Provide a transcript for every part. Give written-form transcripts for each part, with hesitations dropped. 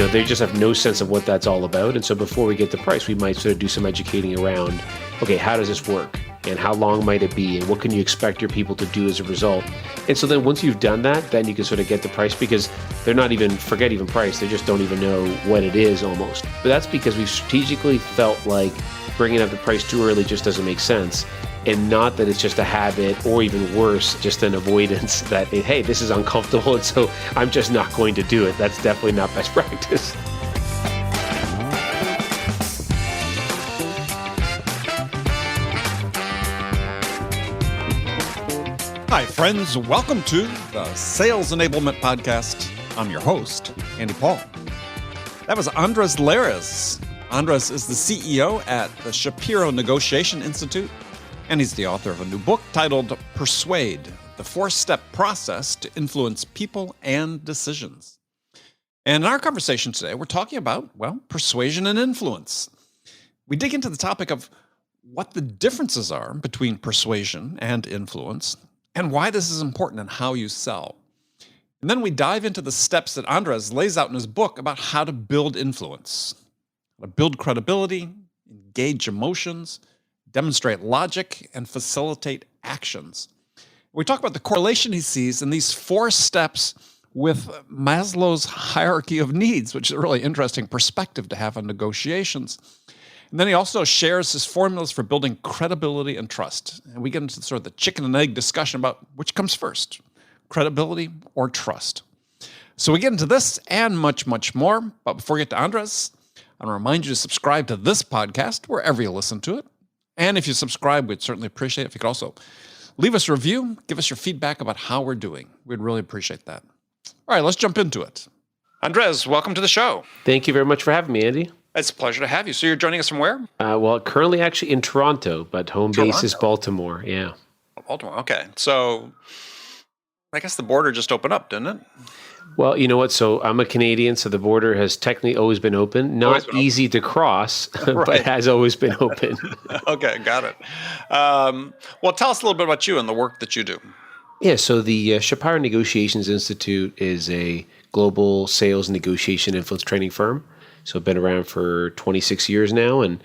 they just have no sense of what that's all about. And so before we get to price, we might sort of do some educating around, okay, how does this work? And how long might it be? And what can you expect your people to do as a result? And so then once you've done that, then you can sort of get the price, because they're not even, forget even price, they just don't even know what it is almost. But that's because we've strategically felt like bringing up the price too early just doesn't make sense. And not that it's just a habit, or even worse, just an avoidance that, hey, this is uncomfortable, and so I'm just not going to do it. That's definitely not best practice. Hi, friends. Welcome to the Sales Enablement Podcast. I'm your host, Andy Paul. That was Andres Lares. Andres is the CEO at the Shapiro Negotiation Institute, and he's the author of a new book titled Persuade, the 4-step process to influence people and decisions. And in our conversation today, we're talking about, persuasion and influence. We dig into the topic of what the differences are between persuasion and influence, and why this is important in how you sell. And then we dive into the steps that Andres lays out in his book about how to build influence, how to build credibility, engage emotions, demonstrate logic, and facilitate actions. We talk about the correlation he sees in these 4 steps with Maslow's hierarchy of needs, which is a really interesting perspective to have on negotiations. And then he also shares his formulas for building credibility and trust. And we get into sort of the chicken and egg discussion about which comes first, credibility or trust. So we get into this and much, much more. But before we get to Andres, I want to remind you to subscribe to this podcast wherever you listen to it. And if you subscribe, we'd certainly appreciate it if you could also leave us a review, give us your feedback about how we're doing. We'd really appreciate that. All right, let's jump into it. Andres, welcome to the show. Thank you very much for having me, Andy. It's a pleasure to have you. So you're joining us from where? Currently actually in Toronto, but home base is Baltimore. Yeah. Baltimore. Okay. So I guess the border just opened up, didn't it? Well, you know what? So I'm a Canadian, so the border has technically always been open. Not easy to cross, but has always been open. Okay, got it. Well, tell us a little bit about you and the work that you do. Yeah, so the Shapiro Negotiations Institute is a global sales negotiation influence training firm. So I've been around for 26 years now, and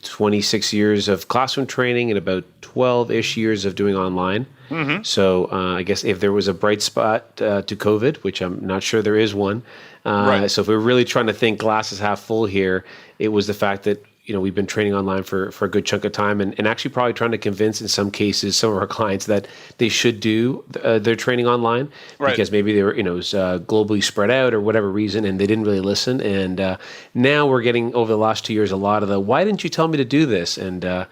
26 years of classroom training and about 12-ish years of doing online. Mm-hmm. So I guess if there was a bright spot to COVID, which I'm not sure there is one, so if we're really trying to think glasses half full here, it was the fact that we've been training online for a good chunk of time, and actually probably trying to convince in some cases some of our clients that they should do their training online because maybe they were it was globally spread out or whatever reason, and they didn't really listen. And now we're getting, over the last 2 years, a lot of the why didn't you tell me to do this? And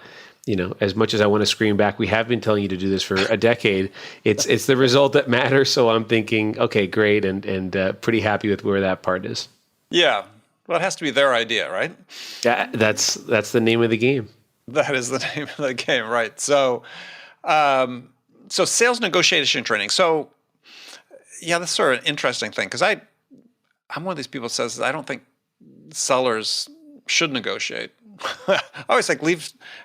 as much as I want to scream back, we have been telling you to do this for a decade. It's the result that matters. So I'm thinking, okay, great, and pretty happy with where that part is. Yeah. Well, it has to be their idea, right? Yeah, that's the name of the game. That is the name of the game, right? So, so sales negotiation training. So, yeah, that's sort of an interesting thing because I'm one of these people that says I don't think sellers should negotiate. I always think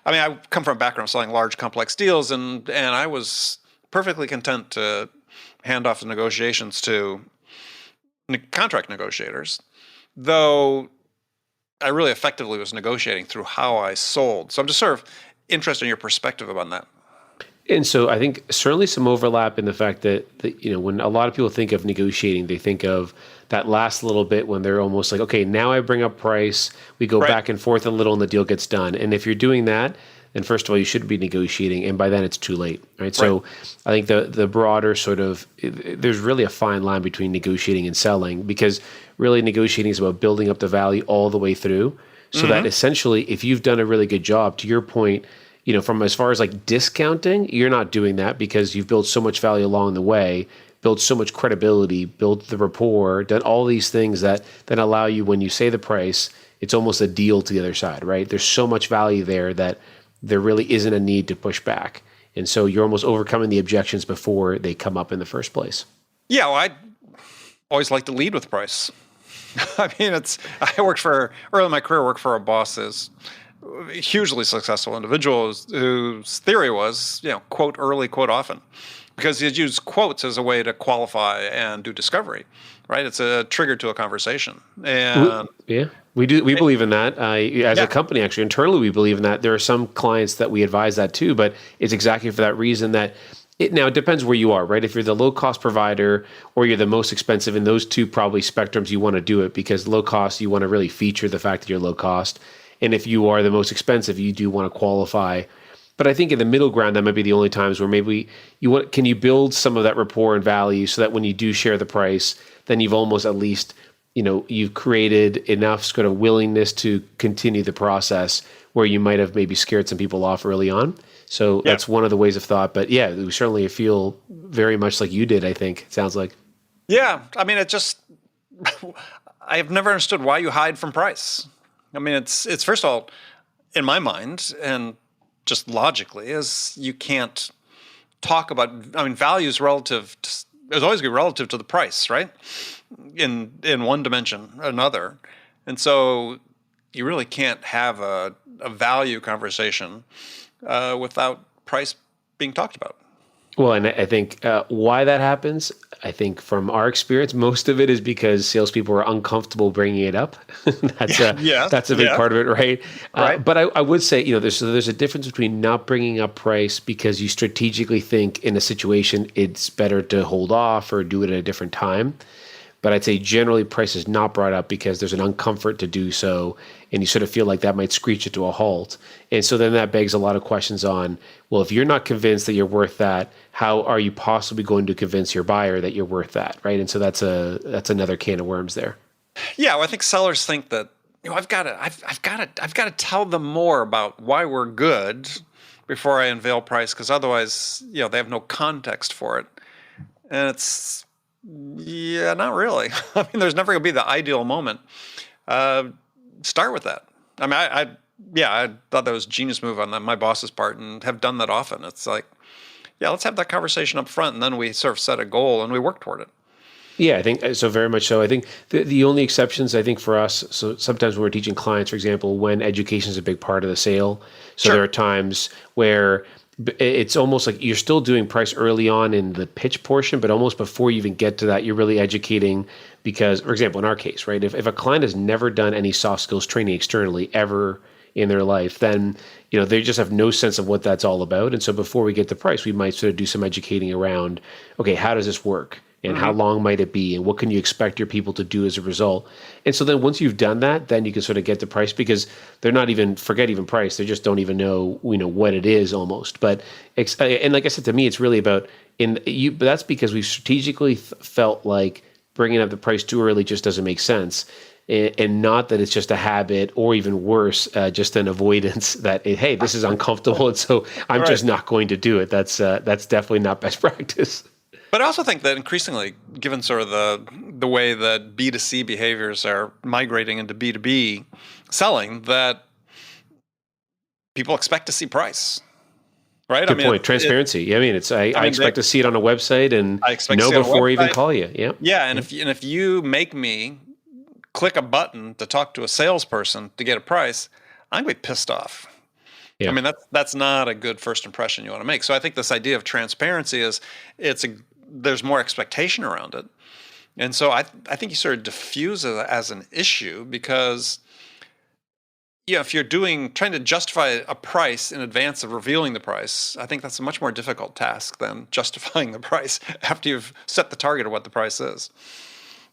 I come from a background of selling large, complex deals, and I was perfectly content to hand off the negotiations to contract negotiators. Though I really effectively was negotiating through how I sold. So I'm just sort of interested in your perspective about that. And so I think certainly some overlap in the fact that when a lot of people think of negotiating, they think of that last little bit when they're almost like, okay, now I bring up price, we go back and forth a little and the deal gets done. And if you're doing that, then first of all, you shouldn't be negotiating, and by then it's too late, right? So I think the broader sort of, there's really a fine line between negotiating and selling, because really negotiating is about building up the value all the way through, so that essentially if you've done a really good job, to your point, from as far as like discounting, you're not doing that because you've built so much value along the way, built so much credibility, built the rapport, done all these things that then allow you, when you say the price, it's almost a deal to the other side, right? There's so much value there that there really isn't a need to push back. And so you're almost overcoming the objections before they come up in the first place. Yeah, well, I always like to lead with price. I mean, early in my career, I worked for a boss who's a hugely successful individual whose theory was, quote early, quote often. because you use quotes as a way to qualify and do discovery, right? It's a trigger to a conversation. And we do. We believe in that. As Yeah. a company, actually, internally, we believe in that. There are some clients that we advise that too, but it's exactly for that reason that it depends where you are, right? If you're the low cost provider or you're the most expensive, in those two probably spectrums, you want to do it because low cost, you want to really feature the fact that you're low cost. And if you are the most expensive, you do want to qualify. But I think in the middle ground, that might be the only times where maybe can you build some of that rapport and value so that when you do share the price, then you've almost at least, you've created enough sort of willingness to continue the process where you might have maybe scared some people off early on. So that's one of the ways of thought. But yeah, we certainly feel very much like you did, I think, it sounds like. Yeah. I mean, I have never understood why you hide from price. I mean, it's first of all, in my mind, and just logically, is you can't talk about, value is relative, is always going to be relative to the price, right? In one dimension or another. And so you really can't have a value conversation without price being talked about. Well, and I think why that happens, I think from our experience, most of it is because salespeople are uncomfortable bringing it up. That's a big part of it, right? Right. But I would say, there's a difference between not bringing up price because you strategically think in a situation it's better to hold off or do it at a different time. But I'd say generally price is not brought up because there's an uncomfort to do so, and you sort of feel like that might screech it to a halt. And so then that begs a lot of questions on, well, if you're not convinced that you're worth that, how are you possibly going to convince your buyer that you're worth that, right? And so that's another can of worms there. Yeah, well, I think sellers think that I've got to tell them more about why we're good before I unveil price, because otherwise, they have no context for it, and it's. Yeah, not really. I mean, there's never going to be the ideal moment. Start with that. I mean, I thought that was a genius move on my boss's part, and have done that often. It's like, let's have that conversation up front, and then we sort of set a goal and we work toward it. Yeah, I think so. Very much so. I think the only exceptions, I think, for us, so sometimes when we're teaching clients, for example, when education is a big part of the sale. So There are times where it's almost like you're still doing price early on in the pitch portion, but almost before you even get to that, you're really educating because, for example, in our case, right, if a client has never done any soft skills training externally ever in their life, then, they just have no sense of what that's all about. And so before we get to price, we might sort of do some educating around, okay, how does this work? And how long might it be? And what can you expect your people to do as a result? And so then once you've done that, then you can sort of get to price because they're not even, forget even price. They just don't even know, what it is almost. But, and like I said, to me, it's really about, but that's because we've strategically felt like bringing up the price too early just doesn't make sense. And not that it's just a habit or even worse, just an avoidance that, hey, this is uncomfortable. And so I'm just not going to do it. That's definitely not best practice. But I also think that increasingly, given sort of the way that B2C behaviors are migrating into B2B selling, that people expect to see price, right? Good point. Transparency. I expect to see it on a website and know before I even call you. Yeah. Yeah, and if you make me click a button to talk to a salesperson to get a price, I'm going to be pissed off. Yeah. I mean, that's not a good first impression you want to make. So I think this idea of transparency there's more expectation around it. And so I think you sort of diffuse it as an issue because, if you're trying to justify a price in advance of revealing the price, I think that's a much more difficult task than justifying the price after you've set the target of what the price is.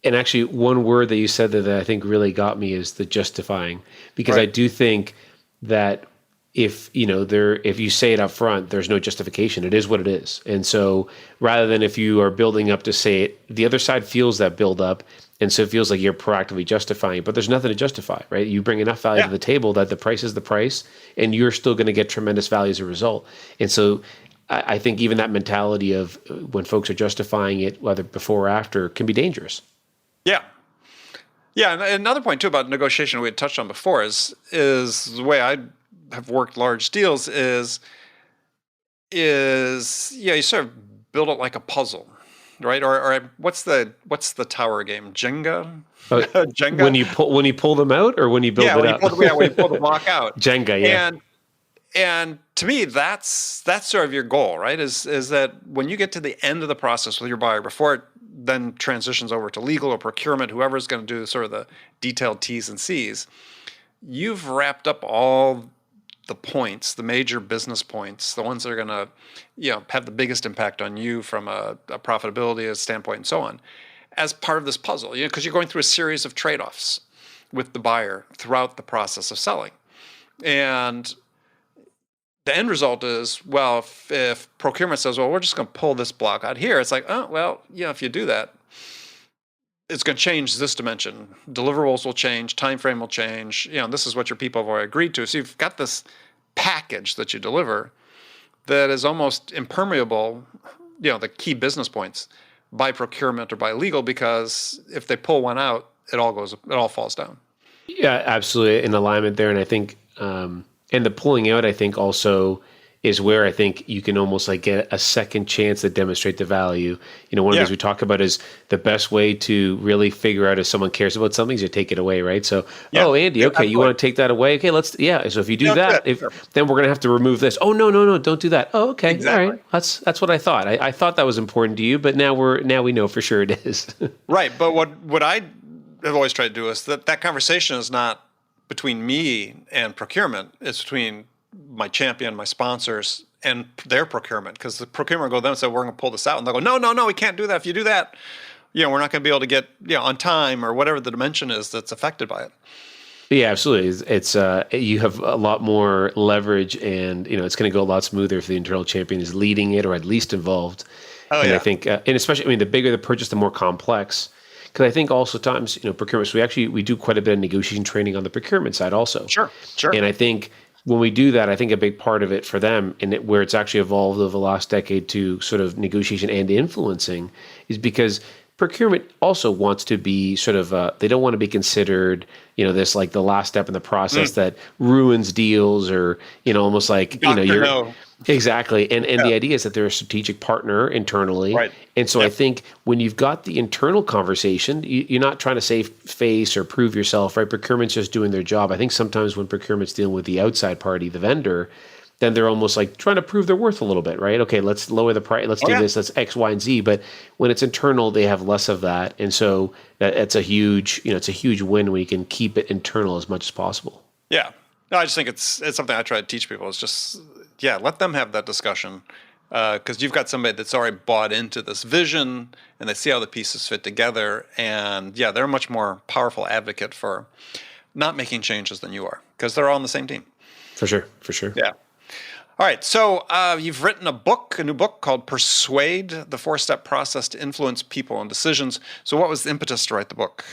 And actually, one word that you said that I think really got me is the justifying, because I do think that if you say it up front, there's no justification. It is what it is. And so rather than if you are building up to say it, the other side feels that build up. And so it feels like you're proactively justifying it, but there's nothing to justify, right? You bring enough value to the table that the price is the price and you're still going to get tremendous value as a result. And so I think even that mentality of when folks are justifying it, whether before or after, can be dangerous. Yeah. Yeah. And another point too about negotiation we had touched on before is the way I have worked large deals is you sort of build it like a puzzle, right? Or what's the tower game? Jenga? Jenga? When you pull them out or when you build it up? When you pull the block out. Jenga, yeah. And to me, that's sort of your goal, right? Is that when you get to the end of the process with your buyer, before it then transitions over to legal or procurement, whoever's going to do sort of the detailed T's and C's, you've wrapped up all the points, the major business points, the ones that are going to, have the biggest impact on you from a profitability standpoint and so on, as part of this puzzle, because you're going through a series of trade-offs with the buyer throughout the process of selling. And the end result is, well, if procurement says, well, we're just going to pull this block out here, it's like, oh, well, if you do that, it's going to change this dimension. Deliverables will change, time frame will change. This is what your people have already agreed to. So you've got this package that you deliver that is almost impermeable, the key business points, by procurement or by legal, because if they pull one out, it all falls down. Yeah, absolutely, in alignment there. And I think, and the pulling out, I think also is where I think you can almost like get a second chance to demonstrate the value. One of the things we talk about is the best way to really figure out if someone cares about something is you take it away, right? So, Andy, okay, you want to take that away? Okay, let's, So if you do that, then we're going to have to remove this. Oh, no, don't do that. Oh, okay, exactly. All right. That's what I thought. I thought that was important to you, but now we know for sure it is. Right, but what I have always tried to do is that conversation is not between me and procurement. It's between my champion, my sponsors, and their procurement, because the procurement will go to them and say, we're going to pull this out. And they'll go, no, we can't do that. If you do that, we're not going to be able to get on time, or whatever the dimension is that's affected by it. Yeah, absolutely. It's you have a lot more leverage, and it's going to go a lot smoother if the internal champion is leading it or at least involved. I think, and especially, the bigger the purchase, the more complex. Because I think also times, procurement, so we do quite a bit of negotiation training on the procurement side also. Sure. And I think when we do that, I think a big part of it for them, and where it's actually evolved over the last decade to sort of negotiation and influencing, is because procurement also wants to be sort of, they don't want to be considered, this like the last step in the process that ruins deals, or, almost like, you're... Exactly. And the idea is that they're a strategic partner internally. Right. And so I think when you've got the internal conversation, you're not trying to save face or prove yourself, right? Procurement's just doing their job. I think sometimes when procurement's dealing with the outside party, the vendor, then they're almost like trying to prove their worth a little bit, right? Okay, let's lower the price. Let's do this. Let's X, Y, and Z. But when it's internal, they have less of that. And so it's a huge, it's a huge win when you can keep it internal as much as possible. Yeah. No, I just think it's something I try to teach people. It's just, let them have that discussion, because you've got somebody that's already bought into this vision, and they see how the pieces fit together. And they're a much more powerful advocate for not making changes than you are, because they're all on the same team. For sure. Yeah. All right. So you've written a new book called Persuade, the 4-step process to influence people and decisions. So what was the impetus to write the book?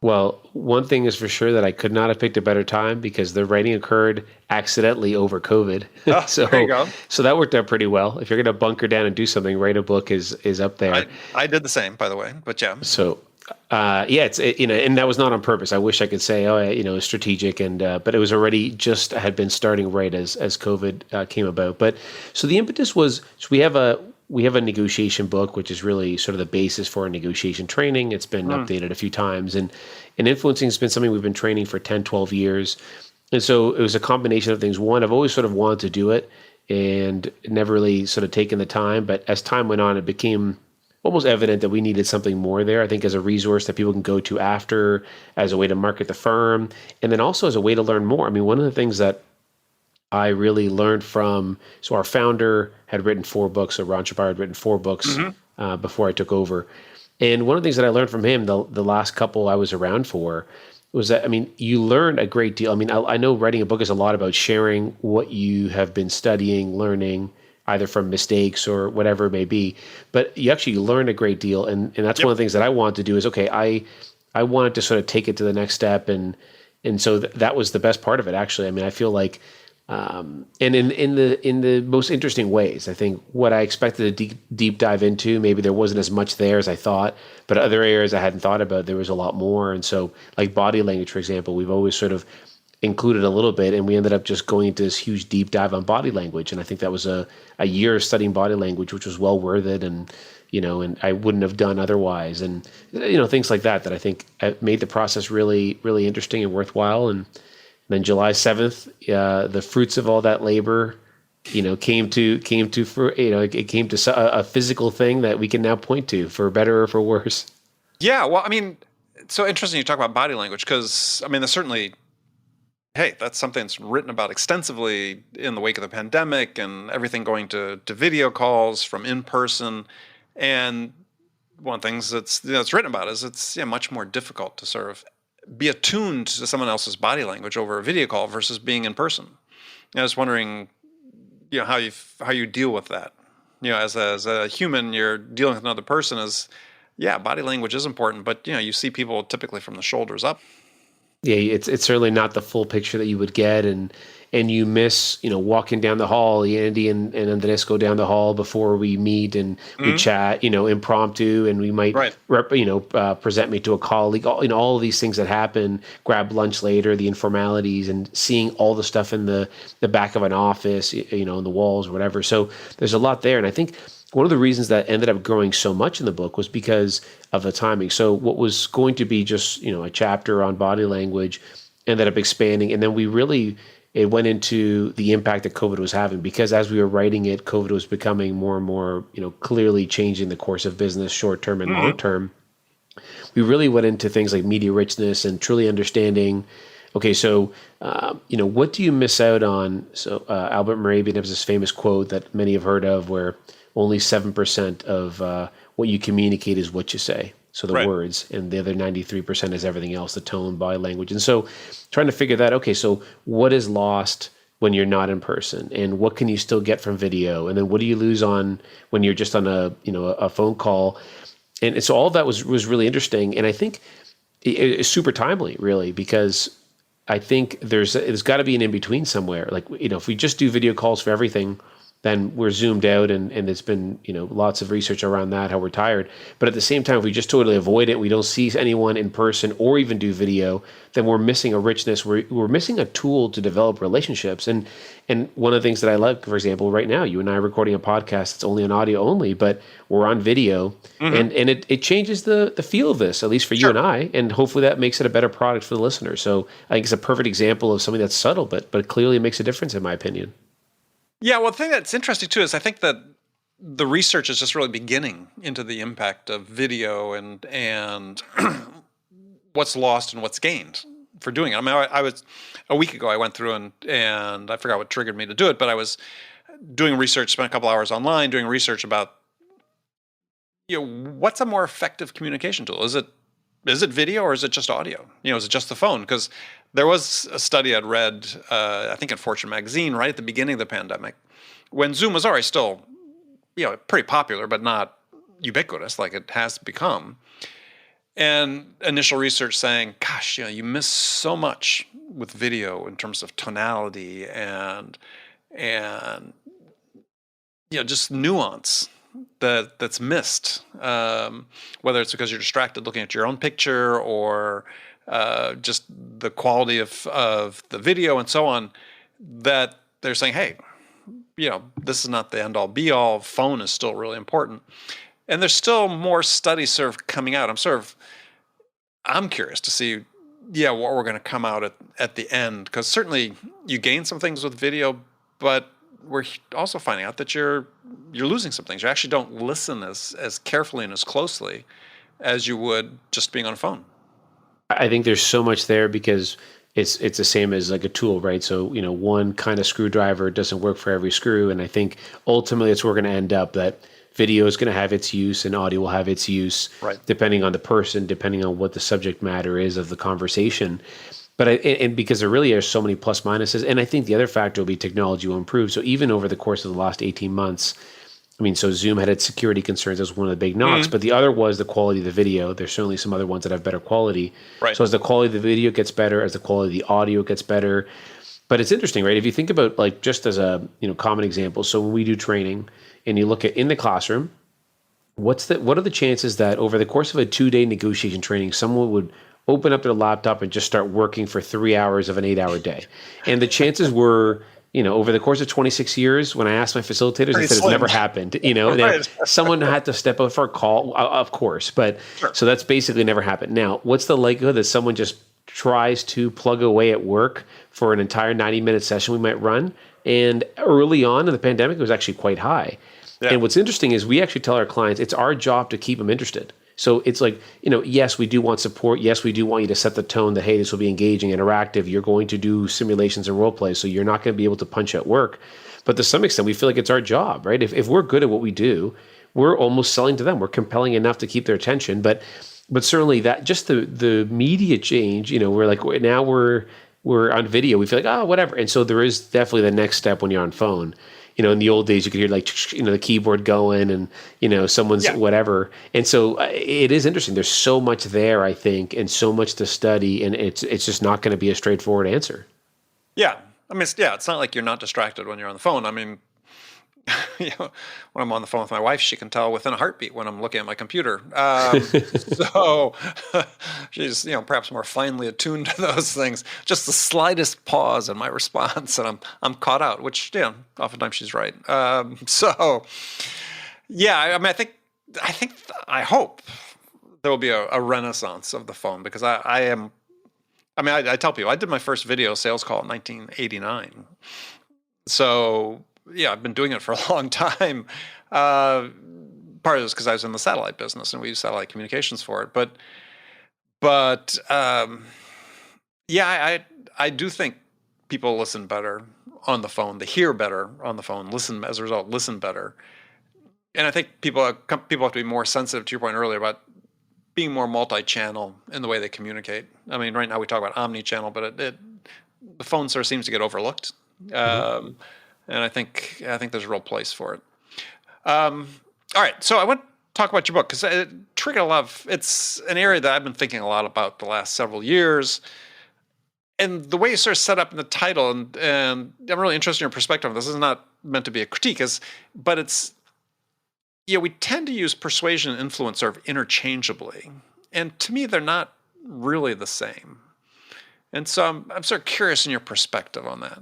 Well, one thing is for sure that I could not have picked a better time, because the writing occurred accidentally over COVID. Oh, there you go. So that worked out pretty well. If you're going to bunker down and do something, write a book is up there. I did the same, by the way, but yeah. So, it's and that was not on purpose. I wish I could say, it's strategic, and but it was already just had been starting right as COVID came about. But so the impetus was, so we have a negotiation book, which is really sort of the basis for our negotiation training. It's been updated a few times, and influencing has been something we've been training for 10, 12 years. And so it was a combination of things. One, I've always sort of wanted to do it and never really sort of taken the time. But as time went on, it became almost evident that we needed something more there, I think, as a resource that people can go to after, as a way to market the firm, and then also as a way to learn more. One of the things that I really learned from, so our founder had written 4 books, so Ron Shapiro had written 4 books before I took over. And one of the things that I learned from him, the last couple I was around for, was that, you learn a great deal. I know writing a book is a lot about sharing what you have been studying, learning, either from mistakes or whatever it may be, but you actually learn a great deal. And that's one of the things that I wanted to do is, okay, I wanted to sort of take it to the next step. And so that was the best part of it, actually. I feel like, and in the most interesting ways. I think what I expected to deep dive into, maybe there wasn't as much there as I thought, but other areas I hadn't thought about, there was a lot more. And so, like body language, for example, we've always sort of included a little bit, and we ended up just going into this huge deep dive on body language. And I think that was a year of studying body language, which was well worth it, and and I wouldn't have done otherwise. And things like that I think made the process really, really interesting and worthwhile. And then July 7th, the fruits of all that labor came to for, it came to a physical thing that we can now point to for better or for worse. Yeah. Well, I mean, it's so interesting you talk about body language because, I mean, there's certainly, hey, that's something that's written about extensively in the wake of the pandemic and everything going to video calls from in person. And one of the things that's written about is it's much more difficult to sort of be attuned to someone else's body language over a video call versus being in person. I was wondering, how you deal with that. As a human, you're dealing with another person. Body language is important, but you see people typically from the shoulders up. Yeah, it's certainly not the full picture that you would get, and you miss walking down the hall. Andy and Andres go down the hall before we meet, and we chat impromptu, and we might present me to a colleague. All of these things that happen. Grab lunch later, the informalities, and seeing all the stuff in the back of an office, in the walls or whatever. So there's a lot there, and I think one of the reasons that ended up growing so much in the book was because of the timing. So what was going to be just, a chapter on body language ended up expanding. And then it went into the impact that COVID was having, because as we were writing it, COVID was becoming more and more, clearly changing the course of business, short-term and long-term. We really went into things like media richness and truly understanding, okay, so, what do you miss out on? So Albert Morabian has this famous quote that many have heard of where only 7% of what you communicate is what you say. So the words, and the other 93% is everything else, the tone, body language. And so trying to figure that, okay, so what is lost when you're not in person, and what can you still get from video? And then what do you lose on when you're just on a phone call? And so all of that was really interesting. And I think it's super timely, really, because I think there's got to be an in-between somewhere. Like, if we just do video calls for everything, then we're zoomed out, and there's been lots of research around that, how we're tired. But at the same time, if we just totally avoid it, we don't see anyone in person or even do video, then we're missing a richness. We're missing a tool to develop relationships. And one of the things that I like, for example, right now, you and I are recording a podcast that's only on audio only, but we're on video, and it changes the feel of this, at least for you and I, and hopefully that makes it a better product for the listener. So I think it's a perfect example of something that's subtle, but clearly makes a difference, in my opinion. Yeah, well, the thing that's interesting too is I think that the research is just really beginning into the impact of video and what's lost and what's gained for doing it. I mean, I was a week ago. I went through and I forgot what triggered me to do it, but I was doing research, spent a couple hours online doing research about what's a more effective communication tool. Is it video or is it just audio? Is it just the phone? Because there was a study I'd read, I think in Fortune magazine, right at the beginning of the pandemic, when Zoom was already still, pretty popular, but not ubiquitous like it has become. And initial research saying, gosh, you miss so much with video in terms of tonality and just nuance that's missed, whether it's because you're distracted looking at your own picture or just the quality of the video and so on, that they're saying, hey, this is not the end all be all. Phone is still really important. And there's still more studies sort of coming out. I'm curious to see, what we're going to come out at the end, because certainly you gain some things with video, but we're also finding out that you're losing some things. You actually don't listen as carefully and as closely as you would just being on a phone. I think there's so much there because it's the same as like a tool, right? So, one kind of screwdriver doesn't work for every screw. And I think ultimately it's where we're going to end up, that video is going to have its use and audio will have its use, depending on the person, depending on what the subject matter is of the conversation. But and because there really are so many plus minuses, and I think the other factor will be technology will improve. So even over the course of the last 18 months, so Zoom had its security concerns as one of the big knocks, but the other was the quality of the video. There's certainly some other ones that have better quality. Right. So as the quality of the video gets better, as the quality of the audio gets better. But it's interesting, right? If you think about, like, just as a common example, so when we do training and you look at in the classroom, what are the chances that over the course of a 2-day negotiation training, someone would open up their laptop and just start working for 3 hours of an 8-hour day? And the chances were, over the course of 26 years, when I asked my facilitators, they said it's never happened. Now, someone had to step up for a call, of course, but so that's basically never happened. Now, what's the likelihood that someone just tries to plug away at work for an entire 90-minute session we might run? And early on in the pandemic, it was actually quite high. Yeah. And what's interesting is we actually tell our clients it's our job to keep them interested. So it's like, yes, we do want support. Yes, we do want you to set the tone that, hey, this will be engaging, interactive. You're going to do simulations and role play, so you're not going to be able to punch at work. But to some extent, we feel like it's our job, right? If we're good at what we do, we're almost selling to them. We're compelling enough to keep their attention. But certainly that just the media change, we're like, now we're on video. We feel like, whatever. And so there is definitely the next step when you're on phone. In the old days, you could hear the keyboard going and, someone's whatever. And so it is interesting. There's so much there, I think, and so much to study, and it's just not going to be a straightforward answer. Yeah. I mean, it's not like you're not distracted when you're on the phone. I mean, when I'm on the phone with my wife, she can tell within a heartbeat when I'm looking at my computer. So she's, perhaps more finely attuned to those things. Just the slightest pause in my response, and I'm caught out. Which, oftentimes she's right. So, yeah, I mean, I hope there will be a renaissance of the phone, because I tell people I did my first video sales call in 1989. So. Yeah, I've been doing it for a long time. Part of it is because I was in the satellite business and we use satellite communications for it. But I do think people listen better on the phone. They hear better on the phone. As a result, listen better. And I think people have to be more sensitive to your point earlier about being more multi-channel in the way they communicate. I mean, right now we talk about omni-channel, but the phone sort of seems to get overlooked. And I think there's a real place for it. All right, so I want to talk about your book, because it triggered a lot of. It's an area that I've been thinking a lot about the last several years, and the way you sort of set up in the title, and I'm really interested in your perspective on this. This is not meant to be a critique, but it's we tend to use persuasion and influence sort of interchangeably, and to me they're not really the same. And so I'm sort of curious in your perspective on that.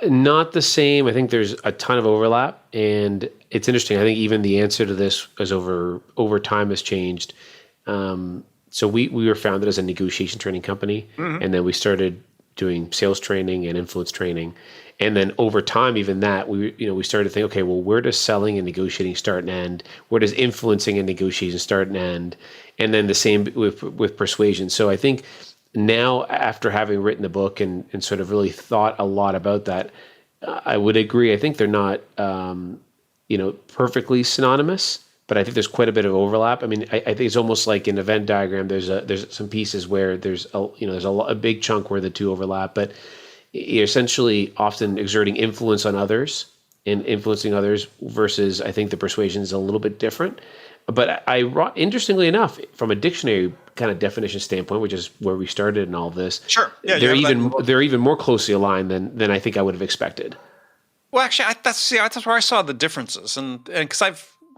Not the same. I think there's a ton of overlap, and it's interesting. I think even the answer to this as over time has changed. So we were founded as a negotiation training company, and then we started doing sales training and influence training, and then over time, even that we started to think, okay, well, where does selling and negotiating start and end? Where does influencing and negotiation start and end? And then the same with persuasion. So I think. Now, after having written the book and sort of really thought a lot about that, I would agree. I think they're not, perfectly synonymous, but I think there's quite a bit of overlap. I mean, I think it's almost like in a Venn diagram. There's some pieces where there's a big chunk where the two overlap, but you're essentially often exerting influence on others and influencing others versus I think the persuasion is a little bit different. But interestingly enough, from a dictionary kind of definition standpoint, which is where we started in all of this, sure, yeah, they're even more closely aligned than I think I would have expected. Well, actually, that's where I saw the differences, and because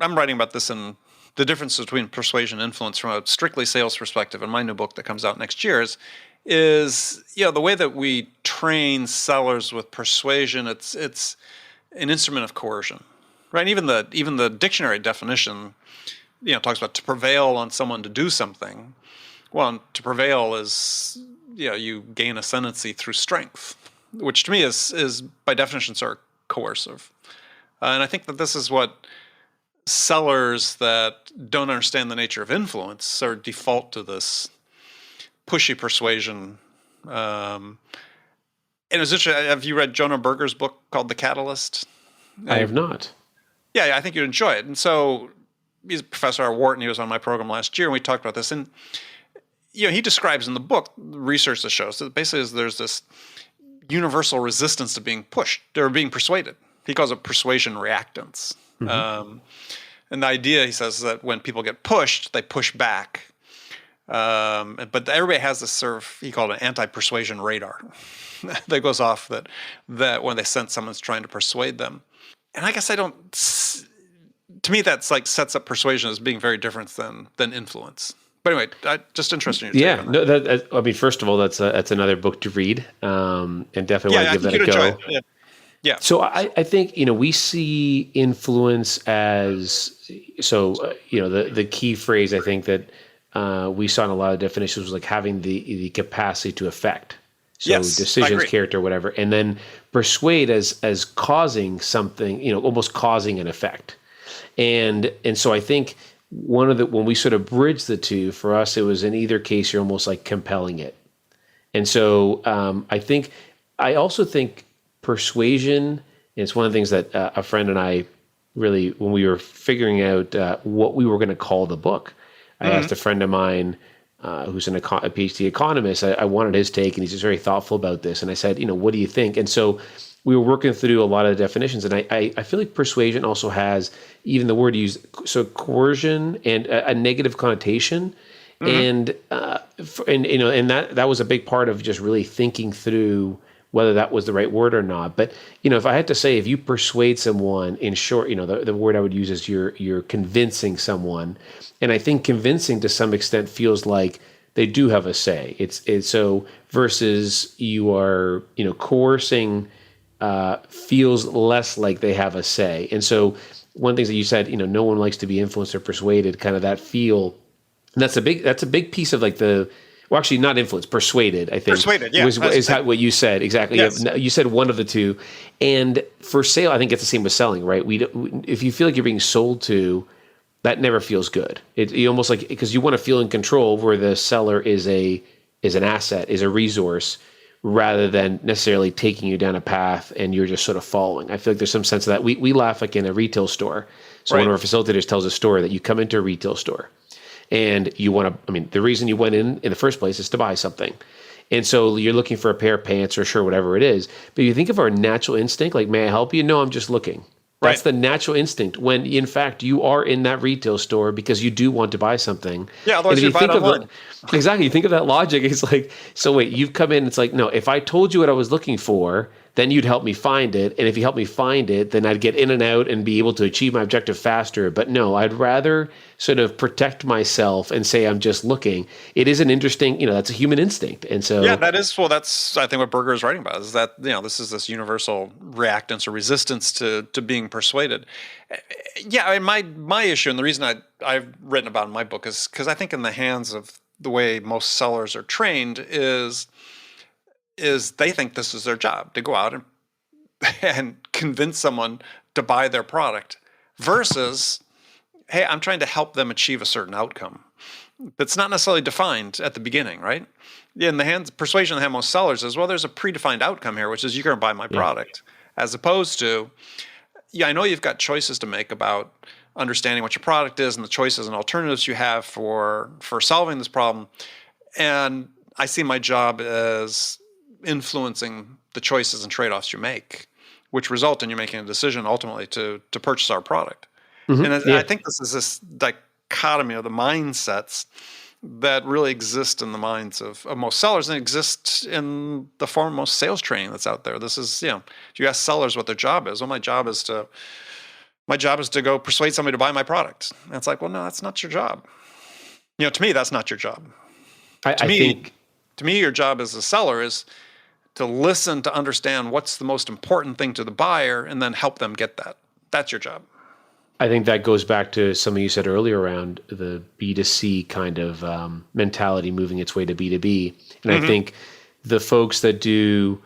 I'm writing about this in the differences between persuasion and influence from a strictly sales perspective in my new book that comes out next year is the way that we train sellers with persuasion. It's an instrument of coercion, right? Even the dictionary definition. Talks about to prevail on someone to do something. Well, to prevail is, you gain ascendancy through strength, which to me is by definition sort of coercive. And I think that this is what sellers that don't understand the nature of influence sort of default to this pushy persuasion. And it was interesting. Have you read Jonah Berger's book called The Catalyst? I have not. Yeah, I think you'd enjoy it. And so he's a professor at Wharton. He was on my program last year, and we talked about this. And he describes in the book research that shows that basically there's this universal resistance to being pushed or being persuaded. He calls it persuasion reactance. And the idea, he says, is that when people get pushed, they push back. But everybody has this sort of, he called it an anti-persuasion radar that goes off that when they sense someone's trying to persuade them. And I guess to me, that's like sets up persuasion as being very different than influence. But anyway, just interested in your take on that. I mean, first of all, that's another book to read, and definitely want to give that a go. Yeah. So I think we see influence as the key phrase I think that we saw in a lot of definitions was like having the capacity to affect. So Yes, I decisions, agree. character, whatever, and then persuade as causing something, almost causing an effect. And so I think when we sort of bridge the two, for us, it was in either case, you're almost like compelling it. And so I also think persuasion, and it's one of the things that a friend and I really, when we were figuring out what we were going to call the book, I asked a friend of mine who's a PhD economist. I wanted his take, and he's just very thoughtful about this. And I said, what do you think? And so we were working through a lot of the definitions, and I feel like persuasion also has even the word used, so coercion and a negative connotation. And that was a big part of just really thinking through whether that was the right word or not. But if I had to say, if you persuade someone, in short, the word I would use is you're convincing someone, and I think convincing to some extent feels like they do have a say. It's so versus you are coercing feels less like they have a say. And so one of the things that you said, no one likes to be influenced or persuaded, kind of that feel. And that's a big piece of like actually not influenced, persuaded, I think. Persuaded, yeah. Is what you said, exactly. Yes. You said one of the two. And for sale, I think it's the same with selling, right? If you feel like you're being sold to, that never feels good. You almost like, because you want to feel in control, where the seller is an asset, is a resource, rather than necessarily taking you down a path and you're just sort of following. I feel like there's some sense of that. We laugh like in a retail store. So one of our facilitators tells a story that you come into a retail store, and you want to, the reason you went in the first place is to buy something. And so you're looking for a pair of pants or shirt, whatever it is. But you think of our natural instinct, like, may I help you? No, I'm just looking. That's the natural instinct, when in fact you are in that retail store because you do want to buy something. Yeah, otherwise you buy it online. Exactly. You think of that logic. It's like, so wait, you've come in. It's like, no, if I told you what I was looking for, then you'd help me find it. And if you help me find it, then I'd get in and out and be able to achieve my objective faster. But no, I'd rather sort of protect myself and say, I'm just looking. It is an interesting, that's a human instinct. And so, yeah, that's, I think, what Berger is writing about, is that, this is this universal reactance or resistance to being persuaded. Yeah. My issue, and the reason I've written about in my book, is because I think in the hands of the way most sellers are trained is they think this is their job, to go out and convince someone to buy their product, versus, hey, I'm trying to help them achieve a certain outcome that's not necessarily defined at the beginning, right? In the hands, persuasion in the hand of most sellers is, well, there's a predefined outcome here, which is you're going to buy my product, as opposed to, I know you've got choices to make about understanding what your product is and the choices and alternatives you have for solving this problem. And I see my job as influencing the choices and trade-offs you make, which result in you making a decision ultimately to purchase our product. And I think this is this dichotomy of the mindsets that really exist in the minds of most sellers, and exist in the form of most sales training that's out there. This is, if you ask sellers what their job is, well, my job is to go persuade somebody to buy my product. And it's like, well, no, that's not your job. To me, that's not your job. To me, your job as a seller is to listen, to understand what's the most important thing to the buyer, and then help them get that. That's your job. I think that goes back to something you said earlier around the B2C kind of mentality moving its way to B2B. And I think the folks that do,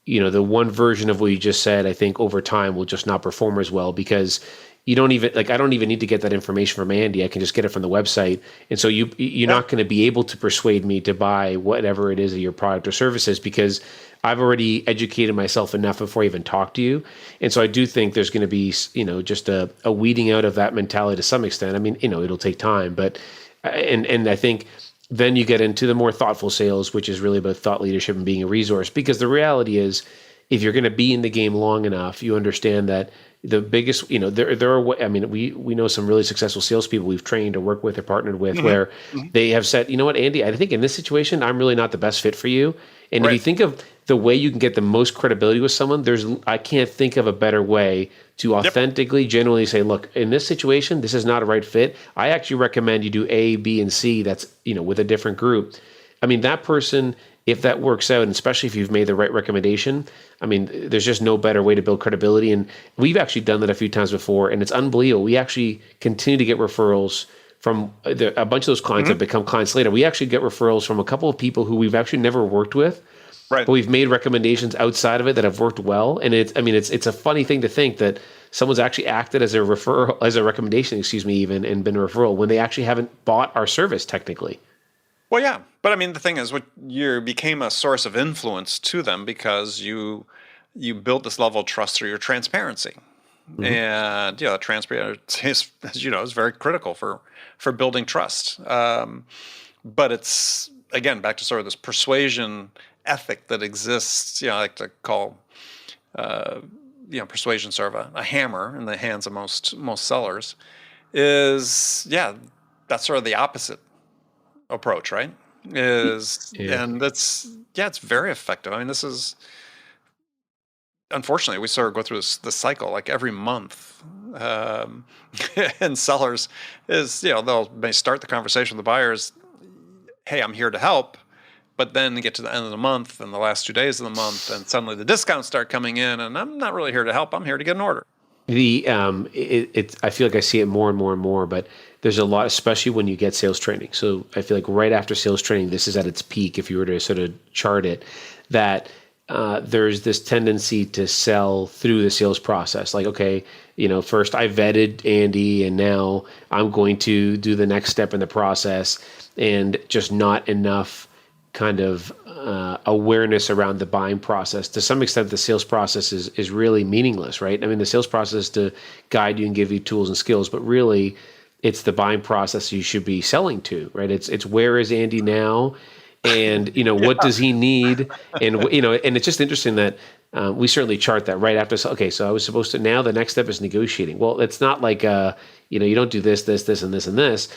the one version of what you just said, I think over time will just not perform as well, because you don't even, I don't even need to get that information from Andy. I can just get it from the website. And so you're not going to be able to persuade me to buy whatever it is of your product or services, because I've already educated myself enough before I even talk to you. And so I do think there's going to be, just a weeding out of that mentality to some extent. It'll take time, but, and I think then you get into the more thoughtful sales, which is really about thought leadership and being a resource, because the reality is, if you're going to be in the game long enough, you understand that the biggest, there are, we know some really successful salespeople we've trained or worked with or partnered with where they have said, you know what, Andy, I think in this situation, I'm really not the best fit for you. And if you think of the way you can get the most credibility with someone, I can't think of a better way to authentically, genuinely say, look, in this situation, this is not a right fit. I actually recommend you do A, B, and C. That's, with a different group. That person, if that works out, and especially if you've made the right recommendation, there's just no better way to build credibility. And we've actually done that a few times before, and it's unbelievable. We actually continue to get referrals from a bunch of those clients have become clients later. We actually get referrals from a couple of people who we've actually never worked with, Right. but we've made recommendations outside of it that have worked well. And it's a funny thing to think that someone's actually acted as a referral, as a recommendation, excuse me, even, and been a referral when they actually haven't bought our service technically. Well, yeah, but I mean, the thing is, what you became a source of influence to them because you built this level of trust through your transparency, and transparency, as you know, is very critical for building trust. But it's again back to sort of this persuasion ethic that exists. I like to call persuasion sort of a hammer in the hands of most sellers. That's sort of the opposite approach, right? And it's very effective. I mean, this is unfortunately we sort of go through this cycle like every month, and sellers may start the conversation with the buyers, hey, I'm here to help, but then they get to the end of the month and the last 2 days of the month, and suddenly the discounts start coming in, and I'm not really here to help. I'm here to get an order. I feel like I see it more and more and more, but there's a lot, especially when you get sales training. So I feel like right after sales training, this is at its peak. If you were to sort of chart it, that there's this tendency to sell through the sales process. Like, okay, first I vetted Andy, and now I'm going to do the next step in the process, and just not enough kind of awareness around the buying process. To some extent, the sales process is really meaningless, right? I mean, the sales process is to guide you and give you tools and skills, but really it's the buying process you should be selling to, right? It's where is Andy now? And, what does he need? And, and it's just interesting that we certainly chart that right after. Okay, so I was supposed to, now the next step is negotiating. Well, it's not like, you don't do this, this, this, and this, and this.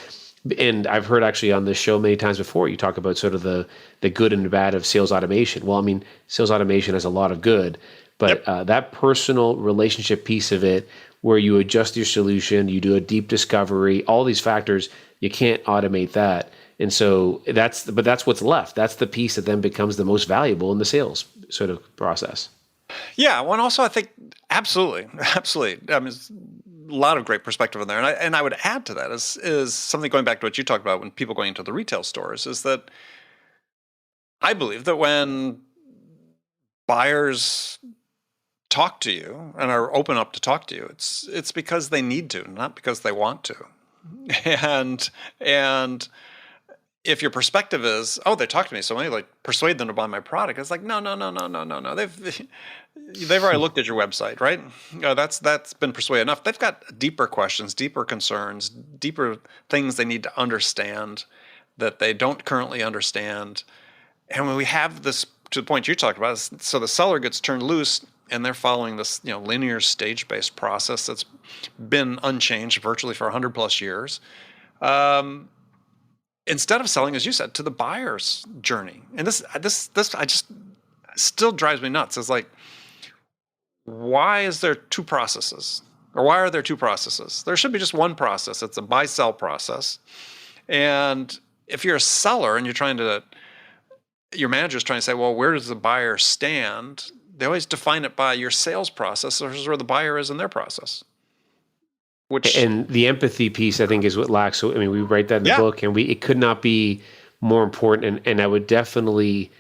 And I've heard actually on this show many times before, you talk about sort of the good and the bad of sales automation. Well, I mean, sales automation has a lot of good, but that personal relationship piece of it, where you adjust your solution, you do a deep discovery, all these factors, you can't automate that. And so that's what's left. That's the piece that then becomes the most valuable in the sales sort of process. Yeah. Well, and also I think absolutely. I mean, a lot of great perspective in there. And I would add to that is something going back to what you talked about when people going into the retail stores, is that I believe that when buyers talk to you and are open up to talk to you, it's because they need to, not because they want to. And if your perspective is, oh, they talk to me, so I like persuade them to buy my product, it's like, no. They've already looked at your website, right? That's been persuaded enough. They've got deeper questions, deeper concerns, deeper things they need to understand that they don't currently understand. And when we have this, to the point you talked about, so the seller gets turned loose and they're following this linear stage-based process that's been unchanged virtually for 100 plus years. Instead of selling, as you said, to the buyer's journey. And this I just still drives me nuts. It's like, why is there two processes? Or why are there two processes? There should be just one process. It's a buy-sell process. And if you're a seller and your manager's trying to say, well, where does the buyer stand? They always define it by your sales process versus where the buyer is in their process. And the empathy piece, I think, is what lacks. So, I mean, we write that in the book, and it could not be more important. And I would definitely,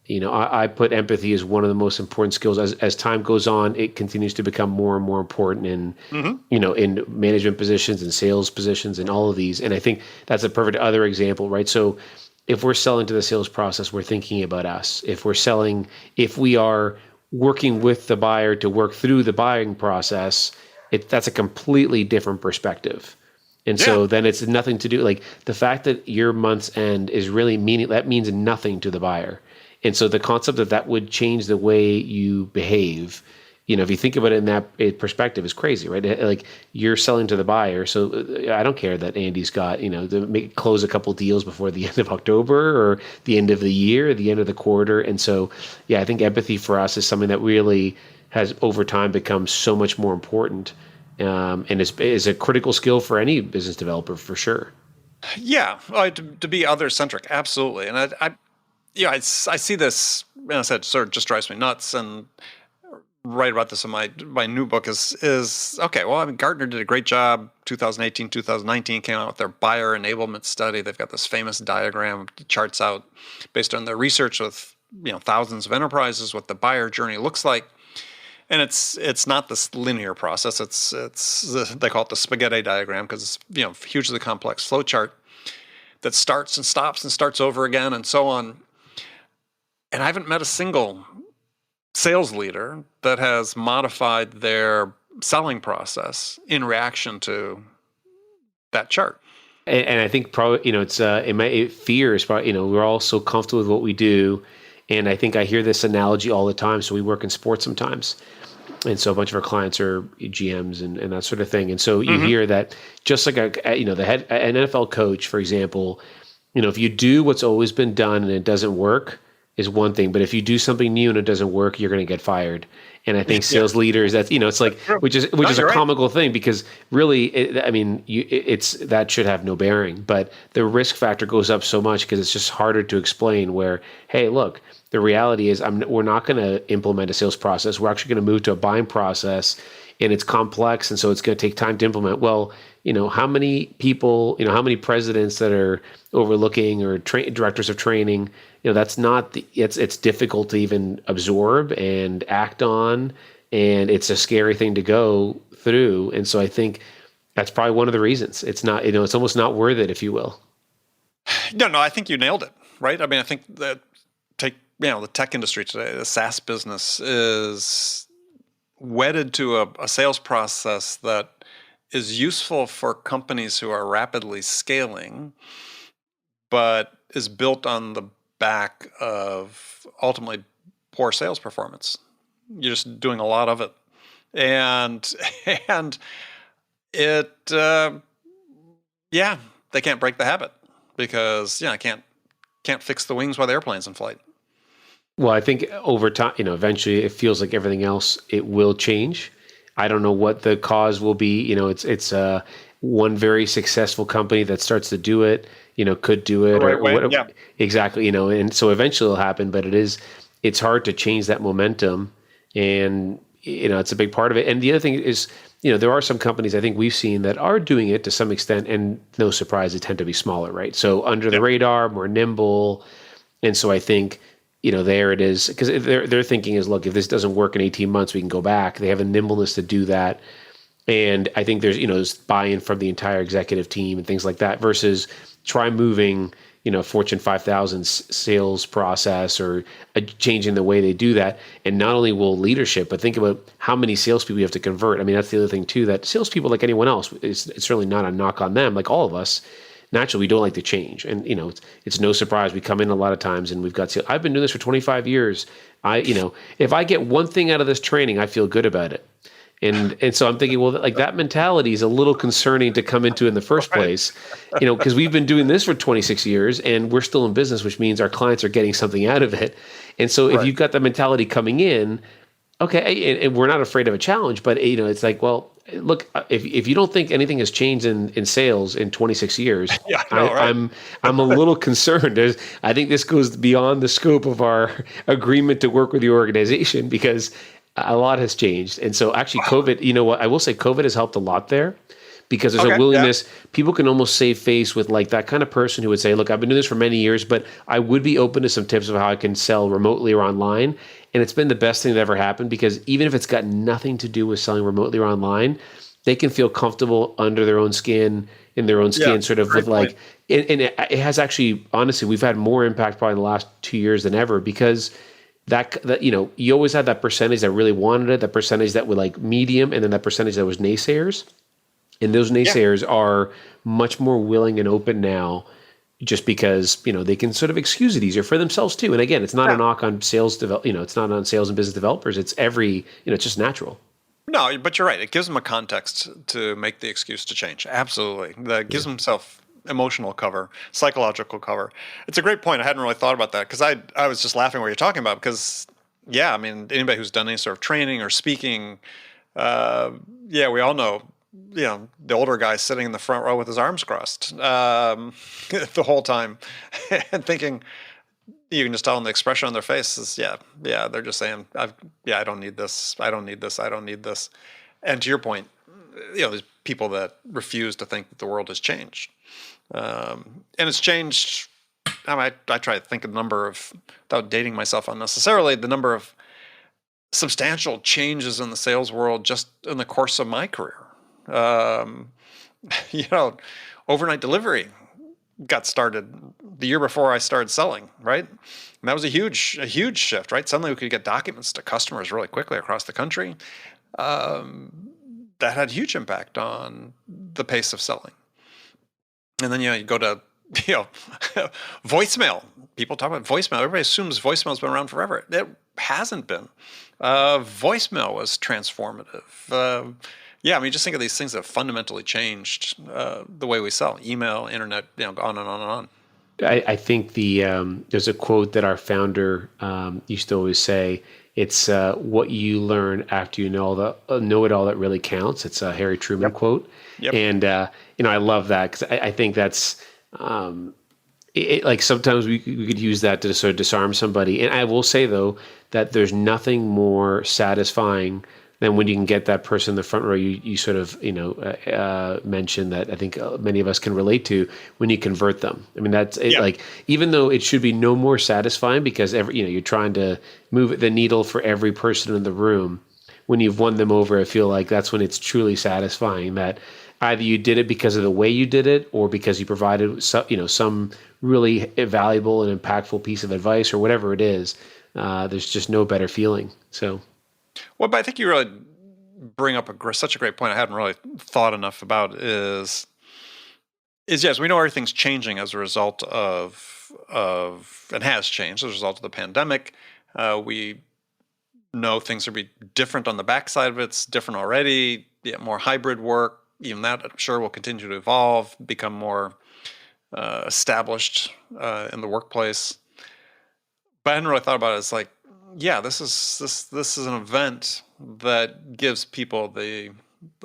I put empathy as one of the most important skills. As time goes on, it continues to become more and more important in, in management positions and sales positions and all of these. And I think that's a perfect other example, right? So if we're selling to the sales process, we're thinking about us. If we are working with the buyer to work through the buying process, that's a completely different perspective. And so then it's nothing to do, like the fact that your month's end is really that means nothing to the buyer. And so the concept that would change the way you behave, if you think about it in that perspective, is crazy, right? Like you're selling to the buyer. So I don't care that Andy's got, to close a couple deals before the end of October or the end of the year, or the end of the quarter. And so, I think empathy for us is something that really has over time become so much more important, and is a critical skill for any business developer for sure. Yeah, to be other centric, absolutely. And I see this, and I said, sort of just drives me nuts. And write about this in my new book is okay. Well, I mean, Gartner did a great job. 2018, 2019 came out with their buyer enablement study. They've got this famous diagram that charts out based on their research with thousands of enterprises, what the buyer journey looks like. And it's not this linear process. They call it the spaghetti diagram because it's hugely complex flow chart that starts and stops and starts over again and so on. And I haven't met a single sales leader that has modified their selling process in reaction to that chart. And I think probably, fear is probably, we're all so comfortable with what we do. And I think I hear this analogy all the time. So we work in sports sometimes. And so a bunch of our clients are GMs and that sort of thing. And so you hear that just like an NFL coach, for example, if you do what's always been done and it doesn't work is one thing, but if you do something new and it doesn't work, you're going to get fired. And I think sales leaders, that's, it's like, which is a comical thing because really, that should have no bearing, but the risk factor goes up so much because it's just harder to explain where, hey, look, the reality is we're not going to implement a sales process. We're actually going to move to a buying process and it's complex. And so it's going to take time to implement. Well, how many people, how many presidents that are overlooking or directors of training, that's not it's difficult to even absorb and act on. And it's a scary thing to go through. And so I think that's probably one of the reasons it's not, it's almost not worth it, if you will. No, I think you nailed it, right? I mean, I think that the tech industry today, the SaaS business is wedded to a sales process that is useful for companies who are rapidly scaling, but is built on the back of ultimately poor sales performance. You're just doing a lot of it. And it, they can't break the habit because, I can't fix the wings while the airplane's in flight. Well, I think over time, eventually it feels like everything else, it will change. I don't know what the cause will be. It's one very successful company that starts to do it, could do it or what, exactly, and so eventually it'll happen, but it's hard to change that momentum. And, it's a big part of it. And the other thing is, there are some companies I think we've seen that are doing it to some extent, and no surprise, they tend to be smaller, right? So under the radar, more nimble. And so I think, there it is, because their thinking is, look, if this doesn't work in 18 months, we can go back. They have a nimbleness to do that. And I think there's buy-in from the entire executive team and things like that versus try moving, Fortune 5000 sales process or changing the way they do that. And not only will leadership, but think about how many salespeople you have to convert. I mean, that's the other thing too, that salespeople, like anyone else, it's certainly not a knock on them, like all of us. Naturally, we don't like to change. And, it's no surprise. We come in a lot of times and we've got, I've been doing this for 25 years. If I get one thing out of this training, I feel good about it. And so I'm thinking, well, like that mentality is a little concerning to come into in the first place, because we've been doing this for 26 years and we're still in business, which means our clients are getting something out of it. And so if you've got the mentality coming in, okay, and we're not afraid of a challenge, but it's like, well, look, if you don't think anything has changed in sales in 26 years, I'm a little concerned. I think this goes beyond the scope of our agreement to work with the organization because a lot has changed. And so actually COVID, what I will say, COVID has helped a lot there because there's a willingness. People can almost save face with like that kind of person who would say, look, I've been doing this for many years, but I would be open to some tips of how I can sell remotely or online. And it's been the best thing that ever happened because even if it's got nothing to do with selling remotely or online, they can feel comfortable under their own skin, in their own skin, sort of with like, and it has actually, honestly, we've had more impact probably in the last 2 years than ever because that you always had that percentage that really wanted it, that percentage that were like medium, and then that percentage that was naysayers. And those naysayers are much more willing and open now just because, they can sort of excuse it easier for themselves too. And again, it's not a knock on sales, it's not on sales and business developers. It's it's just natural. No, but you're right. It gives them a context to make the excuse to change. Absolutely. That gives themselves emotional cover, psychological cover. It's a great point. I hadn't really thought about that because I was just laughing what you're talking about because, anybody who's done any sort of training or speaking, we all know, the older guy sitting in the front row with his arms crossed the whole time and thinking, you can just tell them the expression on their face is, they're just saying, I don't need this. I don't need this. I don't need this. And to your point, there's people that refuse to think that the world has changed. And it's changed I try to think of the number of, without dating myself unnecessarily, the number of substantial changes in the sales world just in the course of my career. Um, Overnight delivery got started the year before I started selling, right? And that was a huge shift, right? Suddenly we could get documents to customers really quickly across the country. That had huge impact on the pace of selling. And then, you go to, voicemail. People talk about voicemail. Everybody assumes voicemail's been around forever. It hasn't been. Voicemail was transformative. Just think of these things that have fundamentally changed the way we sell. Email, internet, on and on and on. I think there's a quote that our founder used to always say. It's what you learn after you know it all that really counts. It's a Harry Truman quote. Yep. And, I love that because I think that's like sometimes we could use that to sort of disarm somebody. And I will say, though, that there's nothing more satisfying than when you can get that person in the front row you sort of, mentioned that I think many of us can relate to when you convert them. I mean, that's like, even though it should be no more satisfying because you're trying to move the needle for every person in the room. When you've won them over, I feel like that's when it's truly satisfying that either you did it because of the way you did it or because you provided some really valuable and impactful piece of advice or whatever it is. There's just no better feeling. So. Well, but I think you really bring up such a great point I hadn't really thought enough about is yes, we know everything's changing as a result of and has changed as a result of the pandemic. We know things will be different on the backside of it. It's different already. More hybrid work. Even that, I'm sure, will continue to evolve, become more established in the workplace. But I hadn't really thought about it as like, this is an event that gives people the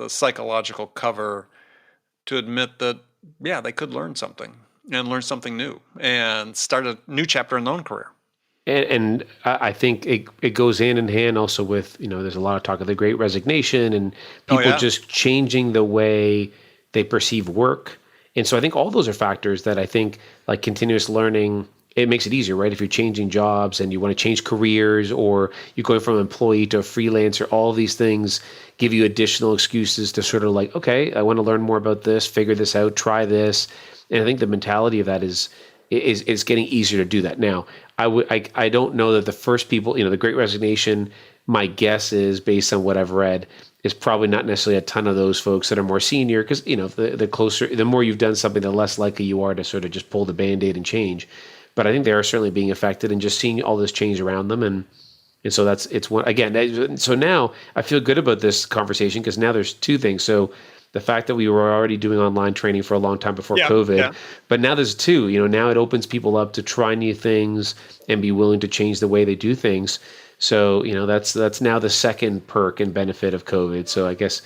psychological cover to admit that they could learn something and learn something new and start a new chapter in their own career. And I think it goes hand in hand also with, there's a lot of talk of the Great Resignation and people just changing the way they perceive work. And so I think all those are factors that I think like continuous learning, it makes it easier, right? If you're changing jobs and you want to change careers or you're going from an employee to a freelancer, all of these things give you additional excuses to sort of like, okay, I want to learn more about this, figure this out, try this. And I think the mentality of that is getting easier to do that. Now, I don't know that the first people, the Great Resignation, my guess is based on what I've read, is probably not necessarily a ton of those folks that are more senior because, the more you've done something, the less likely you are to sort of just pull the Band-Aid and change. But I think they are certainly being affected and just seeing all this change around them. And so it's one, again, so now I feel good about this conversation because now there's two things. So the fact that we were already doing online training for a long time before COVID, but now there's two, now it opens people up to try new things and be willing to change the way they do things. So, that's now the second perk and benefit of COVID. So I guess,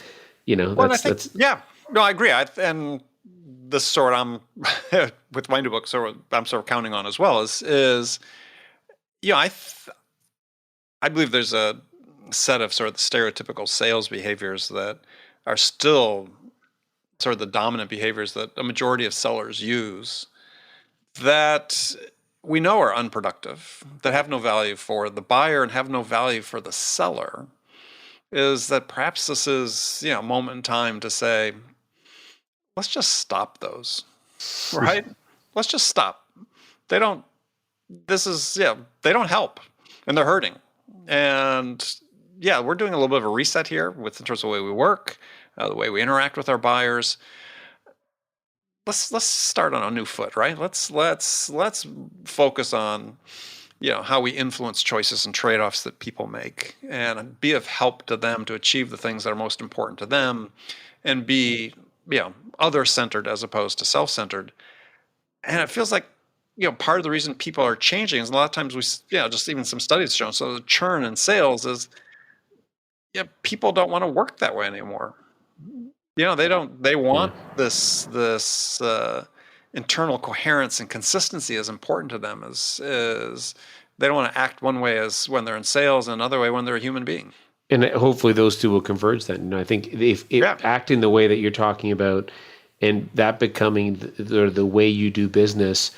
I agree. And this sort I'm with my new book, I'm sort of counting on as well is I believe there's a set of sort of the stereotypical sales behaviors that are still sort of the dominant behaviors that a majority of sellers use that we know are unproductive, that have no value for the buyer and have no value for the seller. Is that perhaps this is a moment in time to say, let's just stop those, right? Let's just stop. They don't help and they're hurting. And we're doing a little bit of a reset here in terms of the way we work, the way we interact with our buyers. Let's start on a new foot, right? Let's focus on, how we influence choices and trade-offs that people make and be of help to them to achieve the things that are most important to them and be, other-centered as opposed to self-centered. And it feels like, part of the reason people are changing is a lot of times just even some studies show. So the churn in sales is, people don't want to work that way anymore. They want this internal coherence and consistency is important to them as they don't want to act one way as when they're in sales and another way when they're a human being. And hopefully those two will converge then. I think if acting the way that you're talking about and that becoming the way you do business,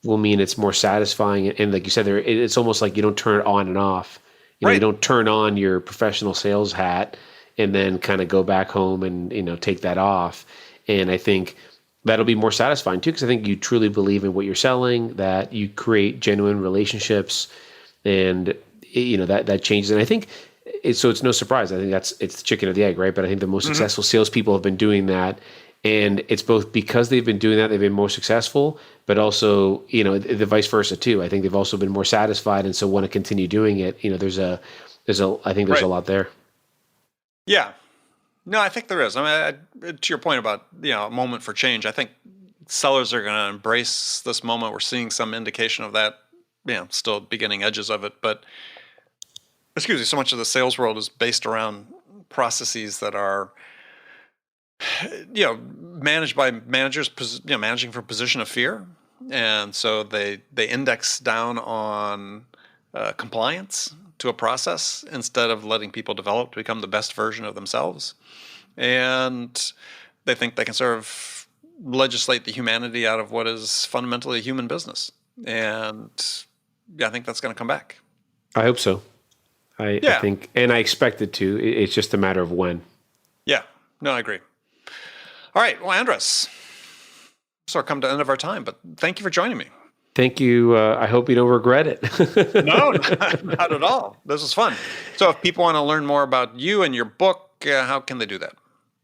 will mean it's more satisfying. And like you said, it's almost like you don't turn it on and off. You don't turn on your professional sales hat and then kind of go back home and, take that off. And I think that'll be more satisfying too, because I think you truly believe in what you're selling, that you create genuine relationships, and that changes. And I think it's no surprise. I think it's the chicken or the egg, right? But I think the most successful salespeople have been doing that. And it's both because they've been doing that, they've been more successful, but also, the vice versa too. I think they've also been more satisfied, and so want to continue doing it. I think there's a lot there. Yeah. No, I think there is. I mean, to your point about, a moment for change, I think sellers are going to embrace this moment. We're seeing some indication of that, still beginning edges of it. But, so much of the sales world is based around processes that are, managed by managers, managing from a position of fear. And so they index down on compliance to a process instead of letting people develop to become the best version of themselves. And they think they can sort of legislate the humanity out of what is fundamentally a human business. And I think that's going to come back. I hope so. I think, and I expect it to. It's just a matter of when. Yeah. No, I agree. All right. Well, Andres, so we've come to the end of our time, but thank you for joining me. Thank you. I hope you don't regret it. No, not at all. This was fun. So if people want to learn more about you and your book, how can they do that?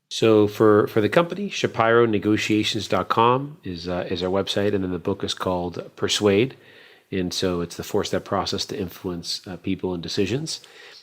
So for the company, ShapiroNegotiations.com is our website, and then the book is called Persuade. And so it's the 4-step process to influence people and decisions.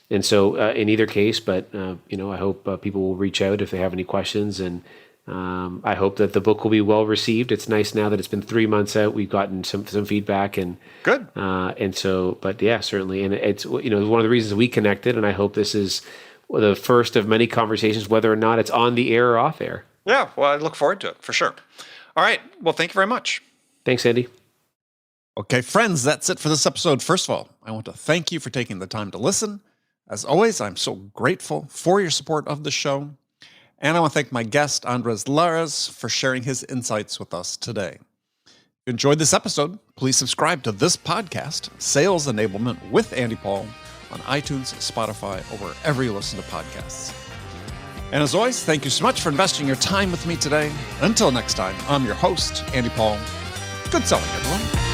And so in either case, but I hope people will reach out if they have any questions, and I hope that the book will be well received. It's nice now that it's been 3 months out. We've gotten some feedback, and good. And so, but yeah, certainly, and it's one of the reasons we connected. And I hope this is the first of many conversations, whether or not it's on the air or off air. Yeah, well, I look forward to it for sure. All right, well, thank you very much. Thanks, Andy. Okay, friends, that's it for this episode. First of all, I want to thank you for taking the time to listen. As always, I'm so grateful for your support of the show. And I want to thank my guest, Andres Lares, for sharing his insights with us today. If you enjoyed this episode, please subscribe to this podcast, Sales Enablement with Andy Paul, on iTunes, Spotify, or wherever you listen to podcasts. And as always, thank you so much for investing your time with me today. Until next time, I'm your host, Andy Paul. Good selling, everyone.